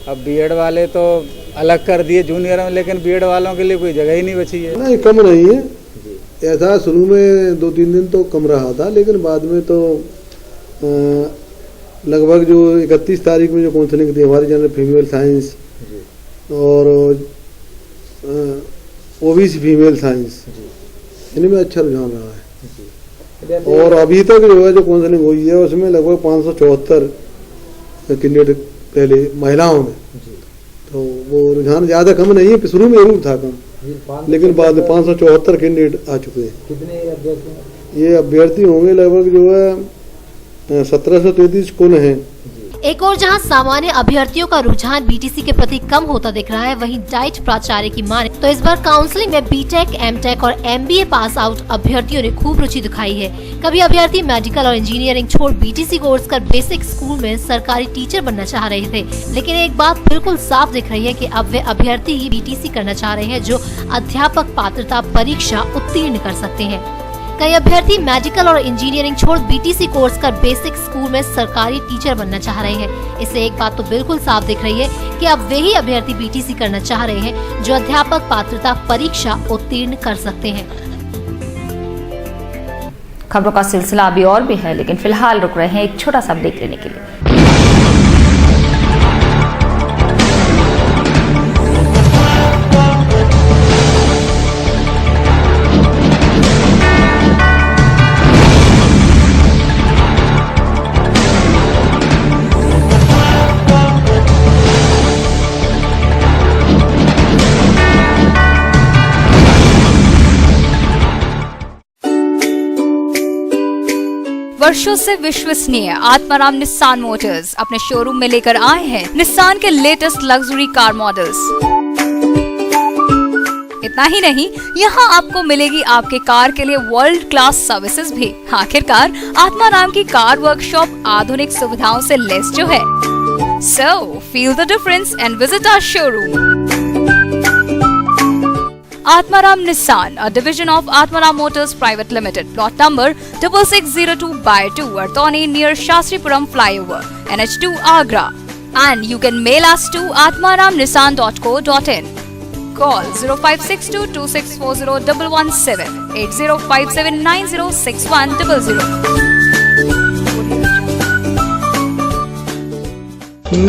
अब बीएड वाले तो अलग कर दिए जूनियर में, लेकिन बीएड वालों के लिए कोई जगह ही नहीं बची है। नहीं, कम नहीं है ऐसा। शुरू में 2-3 दिन तो कम रहा था, लेकिन बाद में तो लगभग जो 31 तारीख में जो काउंसलिंग थी हमारी जनरल फीमेल साइंस और ओबीसी फीमेल साइंस, इनमें अच्छा रुझान रहा है। और अभी तक जो है जो काउंसलिंग हुई है उसमें लगभग 574 कैंडिडेट पहले महिलाओं में, तो वो रुझान ज़्यादा कम नहीं है। शुरू में जरूर था कम, लेकिन बाद में 574 कैंडिडेट आ चुके हैं। कितने अभ्यर्थी? ये अभ्यर्थी होंगे लगभग जो है 1733 कुल हैं। एक और जहां सामान्य अभ्यर्थियों का रुझान बीटीसी के प्रति कम होता दिख रहा है, वहीं डाइट प्राचार्य की माने तो इस बार काउंसलिंग में बीटेक, एमटेक और एमबीए पास आउट अभ्यर्थियों ने खूब रुचि दिखाई है। कभी अभ्यर्थी मेडिकल और इंजीनियरिंग छोड़ बीटीसी कोर्स कर बेसिक स्कूल में सरकारी टीचर बनना चाह रहे थे, लेकिन एक बात बिल्कुल साफ दिख रही है कि अब वे अभ्यर्थी ही बीटीसी करना चाह रहे हैं जो अध्यापक पात्रता परीक्षा उत्तीर्ण कर सकते हैं। कई अभ्यर्थी मेडिकल और इंजीनियरिंग छोड़ बीटीसी कोर्स कर बेसिक स्कूल में सरकारी टीचर बनना चाह रहे हैं। इससे एक बात तो बिल्कुल साफ दिख रही है कि अब वही अभ्यर्थी बीटीसी करना चाह रहे हैं जो अध्यापक पात्रता परीक्षा उत्तीर्ण कर सकते हैं। खबरों का सिलसिला अभी और भी है, लेकिन फिलहाल रुक रहे हैं एक छोटा सा ब्रेक लेने के लिए। वर्षों से विश्वसनीय आत्माराम निस्सान मोटर्स अपने शोरूम में लेकर आए हैं निस्सान के लेटेस्ट लग्जरी कार मॉडल्स। इतना ही नहीं, यहाँ आपको मिलेगी आपके कार के लिए वर्ल्ड क्लास सर्विसेज भी। आखिरकार आत्माराम की कार वर्कशॉप आधुनिक सुविधाओं से लैस जो है। So feel the difference and visit our showroom. Atmaram Nissan, a division of Atmaram Motors Private Limited, plot number 6602/2, Artoni near Shastripuram Flyover, NH2 Agra. And you can mail us to atmaramnissan.co.in. Call 0562264017, 8057906100.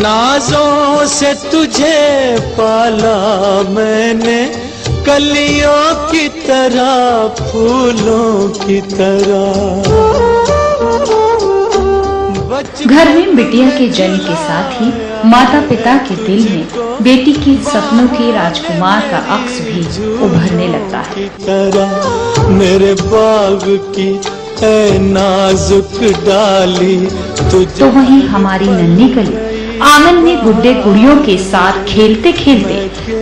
नाजों से तुझे पाला मैंने, कलियों की तरह, फूलों की तरह। घर में बिटिया के जन्म के साथ ही माता पिता के दिल में बेटी के सपनों के राजकुमार का अक्स भी उभरने लगता है। मेरे बाग की ऐ नाजुक डाली तो वहीं हमारी नन्ही कली आंगन में गुड्डे गुड़ियों के साथ खेलते खेलते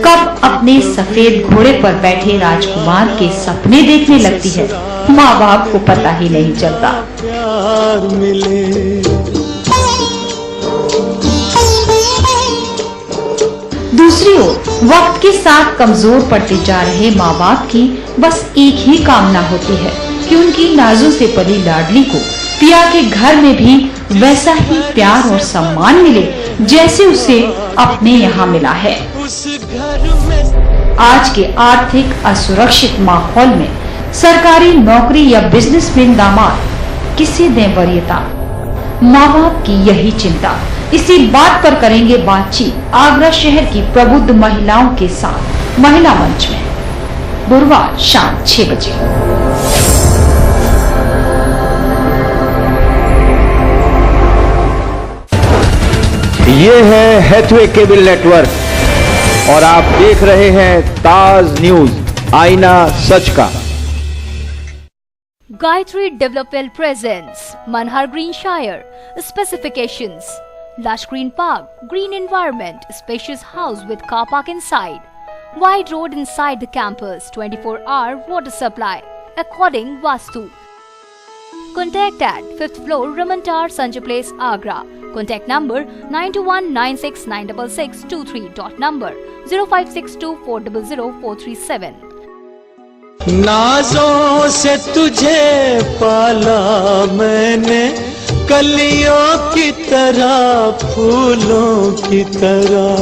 कब अपने सफेद घोड़े पर बैठे राजकुमार के सपने देखने लगती है, माँ बाप को पता ही नहीं चलता। प्यार मिले। दूसरी ओर वक्त के साथ कमजोर पड़ते जा रहे माँ बाप की बस एक ही कामना होती है कि उनकी नाजों से पली लाडली को पिया के घर में भी वैसा ही प्यार और सम्मान मिले जैसे उसे अपने यहाँ मिला है। आज के आर्थिक असुरक्षित माहौल में सरकारी नौकरी या बिजनेसमैन दामाद किसे दें वरीयता, माँ बाप की यही चिंता। इसी बात पर करेंगे बातचीत आगरा शहर की प्रबुद्ध महिलाओं के साथ महिला मंच में, गुरुवार शाम 6 बजे। ये है हैथवे केबल नेटवर्क और आप देख रहे हैं ताज न्यूज, आईना सच का। Gayatri Development presents Manhar Green Shire. Specifications: lush green park, green environment, spacious house with car park inside, wide road inside the campus, 24-hour water supply, according Vastu. Contact at 5th floor Ramantar Sanjay Place, Agra. Contact number 9219696623. Dot number 0562400437. नाजों से तुझे पाला मैंने, कलियों की तरह, फूलों की तरह।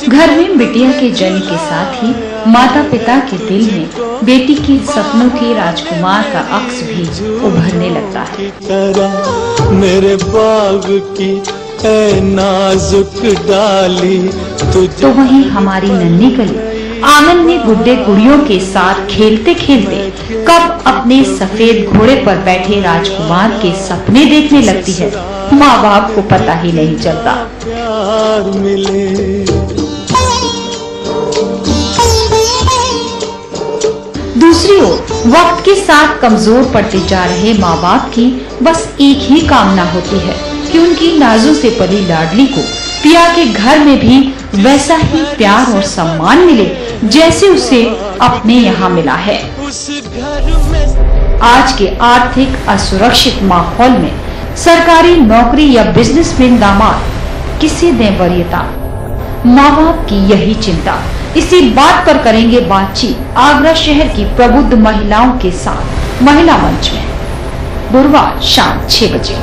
घर में बिटिया के जन्म के साथ ही माता पिता के दिल में बेटी के सपनों के राजकुमार का अक्स भी उभरने लगता है। मेरे बाग की ऐ नाजुक डाली तो वहीं हमारी नन्ही कली आंगन में गुड्डे गुड़ियों के साथ खेलते खेलते कब अपने सफेद घोड़े पर बैठे राजकुमार के सपने देखने लगती है, माँ बाप को पता ही नहीं चलता। प्यार मिले। दूसरी ओर वक्त के साथ कमजोर पड़ते जा रहे माँ बाप की बस एक ही कामना होती है कि उनकी नाजों से पली लाडली को पिया के घर में भी वैसा ही प्यार और सम्मान मिले जैसे उसे अपने यहाँ मिला है। आज के आर्थिक असुरक्षित माहौल में सरकारी नौकरी या बिजनेसमैन दामाद किसे दें वरीयता, माँ बाप की यही चिंता। इसी बात पर करेंगे बातचीत आगरा शहर की प्रबुद्ध महिलाओं के साथ महिला मंच में गुरुवार शाम 6 बजे।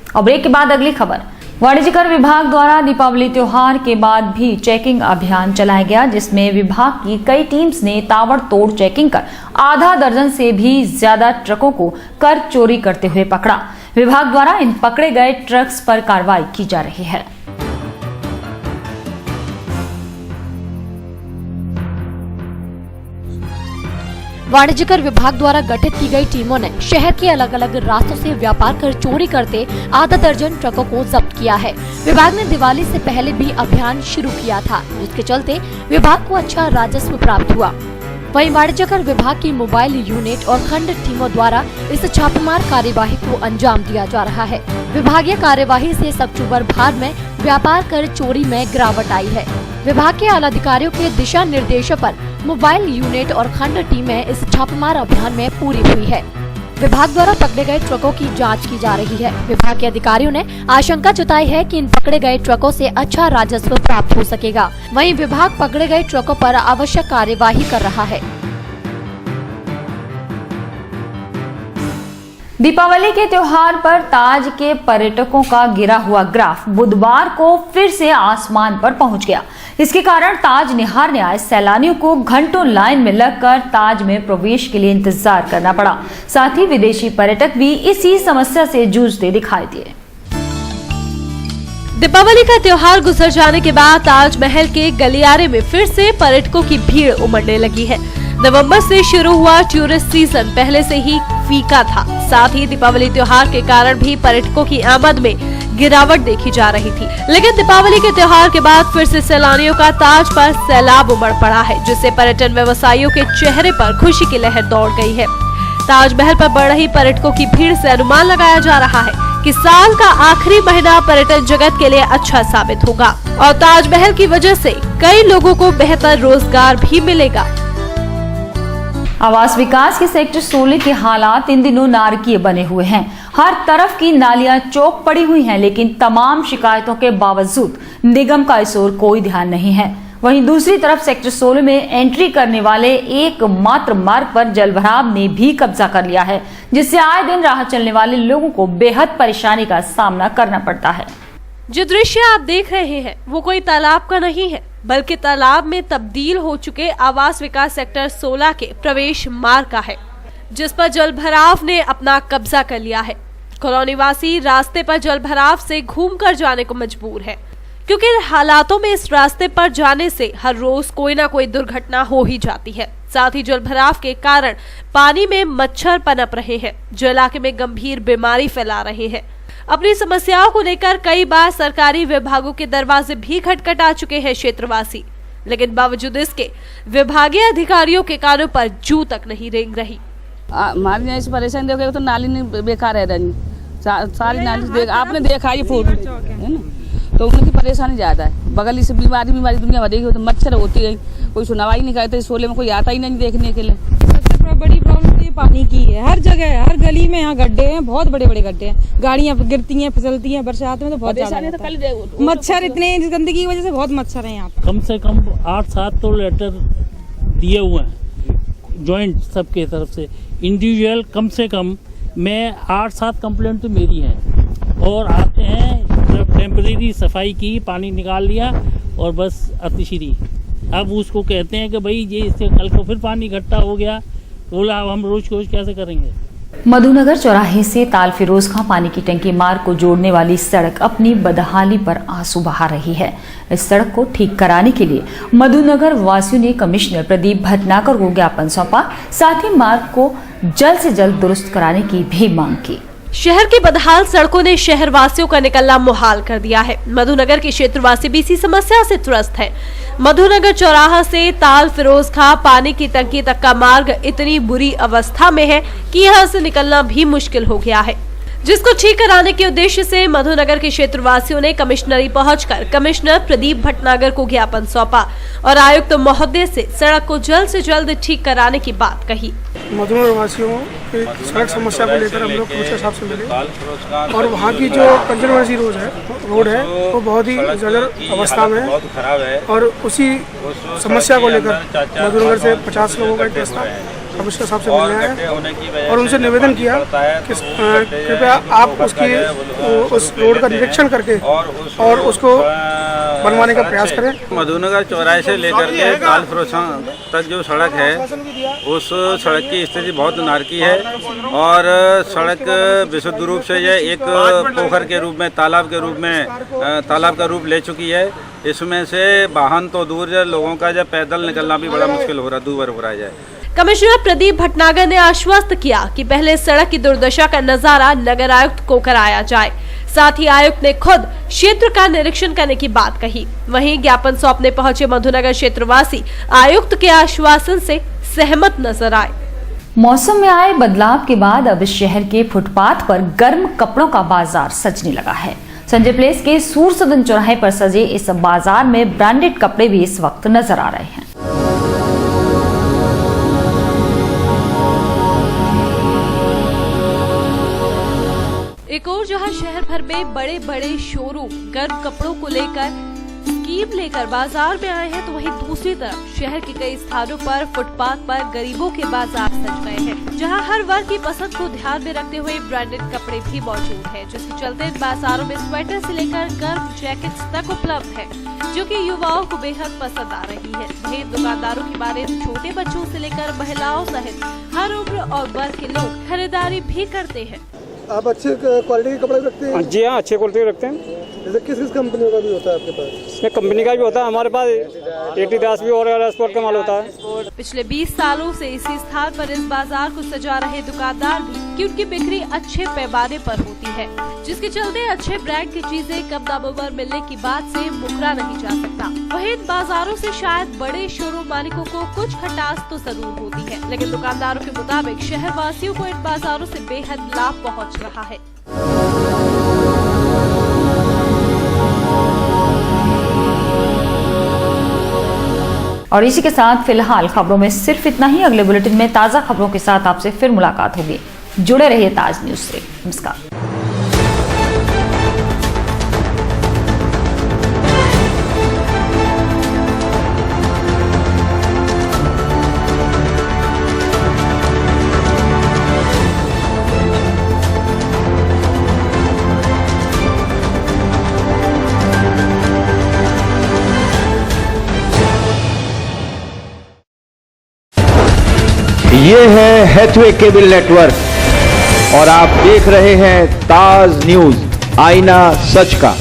और ब्रेक के बाद अगली खबर। वाणिज्यकर विभाग द्वारा दीपावली त्योहार के बाद भी चेकिंग अभियान चलाया गया, जिसमें विभाग की कई टीम्स ने ताबड़तोड़ चेकिंग कर आधा दर्जन से भी ज्यादा ट्रकों को कर चोरी करते हुए पकड़ा। विभाग द्वारा इन पकड़े गए ट्रक्स पर कार्रवाई की जा रही है। वाणिज्यकर विभाग द्वारा गठित की गई टीमों ने शहर के अलग अलग रास्तों से व्यापार कर चोरी करते आधा दर्जन ट्रकों को जब्त किया है। विभाग ने दिवाली से पहले भी अभियान शुरू किया था, जिसके चलते विभाग को अच्छा राजस्व प्राप्त हुआ। वहीं वाणिज्यकर विभाग की मोबाइल यूनिट और खंड टीमों द्वारा इस छापेमार कार्यवाही को अंजाम दिया जा रहा है। विभागीय कार्यवाही से अक्टूबर भार में व्यापार कर चोरी में गिरावट आई है। विभाग के आला अधिकारियों के दिशा निर्देशों पर मोबाइल यूनिट और खंड टीमें इस छापेमार अभियान में पूरी हुई है। विभाग द्वारा पकड़े गए ट्रकों की जांच की जा रही है। विभाग के अधिकारियों ने आशंका जताई है कि इन पकड़े गए ट्रकों से अच्छा राजस्व प्राप्त हो सकेगा। वहीं विभाग पकड़े गए ट्रकों पर आवश्यक कार्यवाही कर रहा है। दीपावली के त्योहार पर ताज के पर्यटकों का गिरा हुआ ग्राफ बुधवार को फिर से आसमान पर पहुंच गया। इसके कारण ताज निहारने आए सैलानियों को घंटों लाइन में लगकर ताज में प्रवेश के लिए इंतजार करना पड़ा। साथ ही विदेशी पर्यटक भी इसी समस्या से जूझते दिखाई दिए। दीपावली का त्योहार गुजर जाने के बाद ताजमहल के गलियारे में फिर से पर्यटकों की भीड़ उमड़ने लगी है। नवंबर से शुरू हुआ टूरिस्ट सीजन पहले से ही फीका था। साथ ही दीपावली त्योहार के कारण भी पर्यटकों की आमद में गिरावट देखी जा रही थी, लेकिन दीपावली के त्योहार के बाद फिर से सैलानियों का ताज पर सैलाब उमड़ पड़ा है, जिससे पर्यटन व्यवसायियों के चेहरे पर खुशी की लहर दौड़ गई है। ताजमहल पर बढ़ रही पर्यटकों की भीड़ से अनुमान लगाया जा रहा है कि साल का आखिरी महीना पर्यटन जगत के लिए अच्छा साबित होगा और ताजमहल की वजह से कई लोगों को बेहतर रोजगार भी मिलेगा। आवास विकास के सेक्टर 16 के हालात इन दिनों नारकीय बने हुए हैं। हर तरफ की नालियां चौक पड़ी हुई हैं, लेकिन तमाम शिकायतों के बावजूद निगम का इस ओर कोई ध्यान नहीं है। वहीं दूसरी तरफ सेक्टर 16 में एंट्री करने वाले एकमात्र मार्ग पर जलभराव ने भी कब्जा कर लिया है, जिससे आए दिन राह चलने वाले लोगों को बेहद परेशानी का सामना करना पड़ता है। जो दृश्य आप देख रहे हैं वो कोई तालाब का नहीं है, बल्कि तालाब में तब्दील हो चुके आवास विकास सेक्टर 16 के प्रवेश मार्ग का है, जिस पर जलभराव ने अपना कब्जा कर लिया है। कॉलोनी वासी रास्ते पर जलभराव से घूमकर जाने को मजबूर है, क्योंकि हालातों में इस रास्ते पर जाने से हर रोज कोई ना कोई दुर्घटना हो ही जाती है। साथ ही जलभराव के कारण पानी में मच्छर पनप रहे हैं, जो इलाके में गंभीर बीमारी फैला रहे हैं। अपनी समस्याओं को लेकर कई बार सरकारी विभागों के दरवाजे भी खटखटा चुके हैं क्षेत्रवासी, लेकिन बावजूद इसके विभागीय अधिकारियों के कानों पर जू तक नहीं रेंग रही। हमारी ऐसी परेशानी देखोगे तो नाली नहीं बेकार है, सारी नाली आपने देखा ये फोटो है ना, तो उनकी परेशानी ज्यादा है। बगल से बीमारी दुनिया भरी हो, तो मच्छर होती है, कोई सुनवाई नहीं करते, सोले में कोई आता ही नहीं देखने के लिए। सबसे बड़ी प्रॉब्लम तो ये पानी की है। हर जगह हर गली में यहाँ गड्ढे हैं, बहुत बड़े बड़े गड्ढे हैं, गाड़ियाँ गिरती हैं, फिसलती हैं, बरसात में तो बहुत ज्यादा मच्छर, इतने गंदगी की वजह से बहुत मच्छर है यहाँ। कम से कम 8-7 तो लेटर दिए हुए हैं जॉइंट सबके तरफ से, इंडिविजुअल कम से कम मैं 8-7 कंप्लेंट तो मेरी हैं, और आते हैं टेम्परेरी सफाई की, पानी निकाल लिया और बस अतिश्री। अब उसको कहते हैं कि भाई ये इससे कल को फिर पानी इकट्ठा हो गया, तो बोला अब हम रोज कैसे करेंगे। मधुनगर चौराहे से ताल फिरोज खां पानी की टंकी मार्ग को जोड़ने वाली सड़क अपनी बदहाली पर आंसू बहा रही है। इस सड़क को ठीक कराने के लिए मधुनगर वासियों ने कमिश्नर प्रदीप भटनागर को ज्ञापन सौंपा, साथ ही मार्ग को जल्द से जल्द दुरुस्त कराने की भी मांग की। शहर की बदहाल सड़कों ने शहर वासियों का निकलना मुहाल कर दिया है। मधुनगर के क्षेत्रवासी भी इसी समस्या से त्रस्त है। मधुनगर चौराहा से ताल फिरोज खां पानी की टंकी तक का मार्ग इतनी बुरी अवस्था में है कि यहाँ से निकलना भी मुश्किल हो गया है, जिसको ठीक कराने के उद्देश्य से मधुनगर के क्षेत्रवासियों ने कमिश्नरी पहुंचकर कमिश्नर प्रदीप भटनागर को ज्ञापन सौंपा और आयुक्त महोदय से सड़क को जल्द से जल्द ठीक कराने की बात कही। मधुनगर वासियों की सड़क समस्या को लेकर हम लोग कमिश्नर साहब से मिले, और वहाँ की जो कंजरवेंसी रोड है वो बहुत ही जर्जर अवस्था में है, और उसी समस्या को लेकर मधुनगर से 50 लोगों का एक टेस्ट था, कमिश्नर साहब से मिलने आए और उनसे निवेदन किया कि कृपया आप उस रोड का निरीक्षण करके और उसको बनवाने का प्रयास करें। मधुनगर चौराहे से लेकर के ताल फिरोज खां तक जो सड़क है, उस सड़क की स्थिति बहुत नारकी है, और सड़क विशुद्ध रूप से यह एक पोखर के रूप में, तालाब का रूप ले चुकी है। इसमें से वाहन तो दूर है, लोगों का जब पैदल निकलना भी बड़ा मुश्किल हो रहा, दूर हो रहा है। कमिश्नर प्रदीप भटनागर ने आश्वस्त किया कि पहले सड़क की दुर्दशा का नजारा नगर आयुक्त को कराया जाए। साथ ही आयुक्त ने खुद क्षेत्र का निरीक्षण करने की बात कही। वहीं ज्ञापन सौंपने पहुंचे मधुनगर क्षेत्रवासी आयुक्त के आश्वासन से सहमत नजर आए। मौसम में आए बदलाव के बाद अब शहर के फुटपाथ पर गर्म कपड़ों का बाजार सजने लगा है। संजय प्लेस के सूरसदन चौराहे पर सजे इस बाजार में ब्रांडेड कपड़े भी इस वक्त नजर आ रहे हैं। एक और जहां शहर भर में बड़े बड़े शोरूम गर्म कपड़ों को लेकर स्कीम लेकर बाजार में आए हैं, तो वहीं दूसरी तरफ शहर के कई स्थानों पर फुटपाथ पर गरीबों के बाजार सज गए हैं, जहां हर वर्ग की पसंद को ध्यान में रखते हुए ब्रांडेड कपड़े भी मौजूद हैं, जिसके चलते इन बाजारों में स्वेटर से लेकर गर्म जैकेट्स तक उपलब्ध है, जो कि युवाओं को बेहद पसंद आ रही है। वहीं दुकानदारों की माने तो छोटे बच्चों से लेकर महिलाओं सहित हर उम्र और वर्ग के लोग खरीदारी भी करते हैं। आप अच्छे क्वालिटी के कपड़े रखते हैं? जी हाँ, अच्छे क्वालिटी के रखते हैं। जैसे किस कंपनी का भी होता है आपके पास? इसमें कंपनी का भी होता है, हमारे पास एडिडास भी और स्पोर्ट का माल होता है। पिछले 20 सालों से इसी स्थान पर इस बाजार को सजा रहे दुकानदार भी कि उनकी बिक्री अच्छे पैमाने पर होती है, जिसके चलते अच्छे ब्रांड की चीजें कम दामों पर मिलने की बात से मुकरा नहीं जा सकता। वहीं इन बाजारों से शायद बड़े शोरूम मालिकों को कुछ खटास तो जरूर होती है, लेकिन दुकानदारों के मुताबिक शहर वासियों को इन बाजारों से बेहद लाभ पहुँच रहा है। और इसी के साथ फिलहाल खबरों में सिर्फ इतना ही। अगले बुलेटिन में ताज़ा खबरों के साथ आपसे फिर मुलाकात होगी। जुड़े रहिए ताज न्यूज से। नमस्कार। ये है हैथवे केबल नेटवर्क और आप देख रहे हैं ताज न्यूज, आईना सच का।